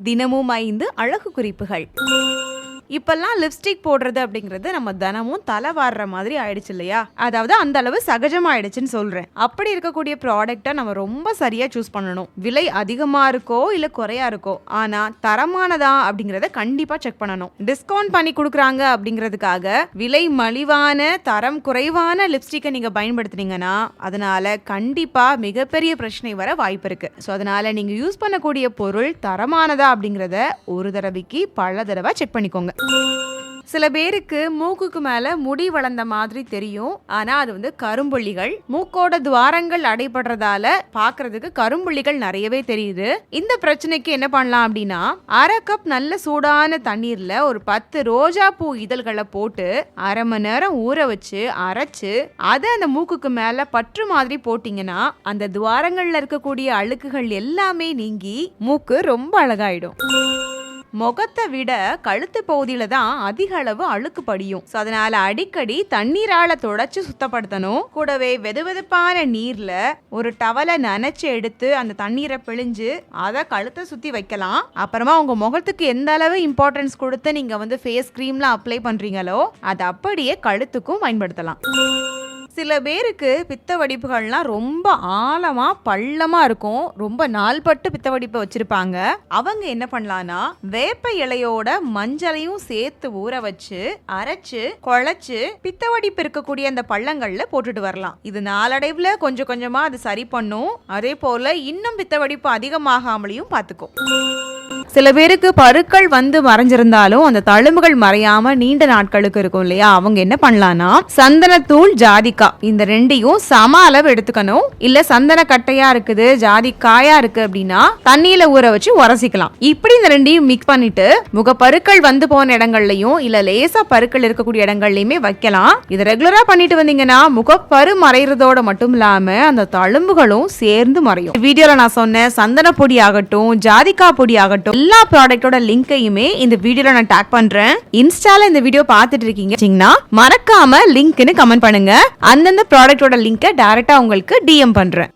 தினமும் 5 அழகு குறிப்புகள். இப்பெல்லாம் லிப்ஸ்டிக் போடுறது அப்படிங்கிறது நம்ம தினமும் தலை வாடுற மாதிரி ஆயிடுச்சு இல்லையா? அதாவது அந்த அளவு சகஜமாயிடுச்சுன்னு சொல்றேன். அப்படி இருக்கக்கூடிய ப்ராடக்ட்டை நம்ம ரொம்ப சரியா சூஸ் பண்ணணும். விலை அதிகமா இருக்கோ இல்ல குறையா இருக்கோ, ஆனா தரமானதா அப்படிங்கறத கண்டிப்பா செக் பண்ணணும். டிஸ்கவுண்ட் பண்ணி கொடுக்குறாங்க அப்படிங்கிறதுக்காக விலை மலிவான தரம் குறைவான லிப்ஸ்டிக்கை நீங்க பயன்படுத்துனீங்கன்னா அதனால கண்டிப்பா மிகப்பெரிய பிரச்சனை வர வாய்ப்பு இருக்கு. ஸோ அதனால நீங்க யூஸ் பண்ணக்கூடிய பொருள் தரமானதா அப்படிங்கிறத ஒரு தடவைக்கு பல தடவை செக் பண்ணிக்கோங்க. சில பேருக்கு மூக்குக்கு மேல முடி வளர்ந்த மாதிரி தெரியும். ஆனா அது வந்து கரும்புள்ளிகள். மூக்கோட துவாரங்கள் அடைபடுறதால பாக்குறதுக்கு கரும்புள்ளிகள் நிறையவே தெரியுது. இந்த பிரச்சனைக்கு என்ன பண்ணலாம் அப்படின்னா, 1/2 கப் நல்ல சூடான தண்ணீர்ல ஒரு 10 ரோஜா பூ இதழ்களை போட்டு 1/2 மணி நேரம் ஊற வச்சு அரைச்சு அதை அந்த மூக்குக்கு மேல பற்று மாதிரி போட்டீங்கன்னா அந்த துவாரங்கள்ல இருக்கக்கூடிய அழுக்குகள் எல்லாமே நீங்கி மூக்கு ரொம்ப அழகாயிடும். முகத்தை விட கழுத்து பகுதியில தான் அதிக அளவு அழுக்கு படியும். அதனால அடிக்கடி தண்ணீரால தொடச்சு சுத்தப்படுத்தணும். கூடவே வெதுவெதுப்பான நீர்ல ஒரு டவலை நனைச்சு எடுத்து அந்த தண்ணீரை பிழிஞ்சு அதை கழுத்தை சுத்தி வைக்கலாம். அப்புறமா உங்க முகத்துக்கு எந்த அளவு இம்பார்ட்டன்ஸ் கொடுத்து நீங்க வந்து ஃபேஸ் கிரீம்லாம் அப்ளை பண்றீங்களோ அதை அப்படியே கழுத்துக்கும் பயன்படுத்தலாம். சில பேருக்கு பித்த வெடிப்புகள்லாம் ரொம்ப ஆழமா பள்ளமா இருக்கும். ரொம்ப நாள்பட்டு பித்த வெடிப்பு வச்சிருப்பாங்க. அவங்க என்ன பண்ணலாம்னா, வேப்ப இலையோட மஞ்சளையும் சேர்த்து ஊற வச்சு அரைச்சு குழைச்சு பித்த வெடிப்பு இருக்கக்கூடிய அந்த பள்ளங்கள்ல போட்டுட்டு வரலாம். இது நாளடைவுல கொஞ்சம் கொஞ்சமா அது சரி பண்ணும். அதே போல இன்னும் பித்த வெடிப்பு அதிகமாகாமலையும் பார்த்துக்கும். சில பேருக்கு பருக்கள் வந்து மறைஞ்சிருந்தாலும் அந்த தழும்புகள் மறையாம நீண்ட நாட்களுக்கு இருக்கும் இல்லையா? அவங்க என்ன பண்ணலாம்னா, சந்தனத்தூள் ஜாதிக்காய் இந்த ரெண்டையும் சம அளவு எடுத்துக்கணும். இல்ல சந்தன கட்டையா இருக்குது ஜாதிக்காயா இருக்கு அப்படின்னா தண்ணியில ஊற வச்சு உரசிக்கலாம். இப்படி இந்த ரெண்டையும் மிக்ஸ் பண்ணிட்டு முகப்பருக்கள் வந்து போன இடங்கள்லயும் இல்ல லேசா பருக்கள் இருக்கக்கூடிய இடங்கள்லயுமே வைக்கலாம். இதை ரெகுலரா பண்ணிட்டு வந்தீங்கன்னா முகப்பரு மறைறதோட மட்டும் இல்லாம அந்த தழும்புகளும் சேர்ந்து மறையும். வீடியோல நான் சொன்ன சந்தன பொடி ஆகட்டும் ஜாதிக்காய் பொடி ஆகட்டும் எல்லா ப்ராடக்ட்டோட லிங்கையுமே இந்த வீடியோல நான் டாக் பண்றேன். இன்ஸ்டால இந்த வீடியோ பார்த்துட்டு இருக்கீங்கன்னா மறக்காம லிங்க்னு கமெண்ட் பண்ணுங்க. அந்தந்த ப்ராடக்ட்டோட லிங்கை டைரக்டா உங்களுக்கு டிஎம் பண்றேன்.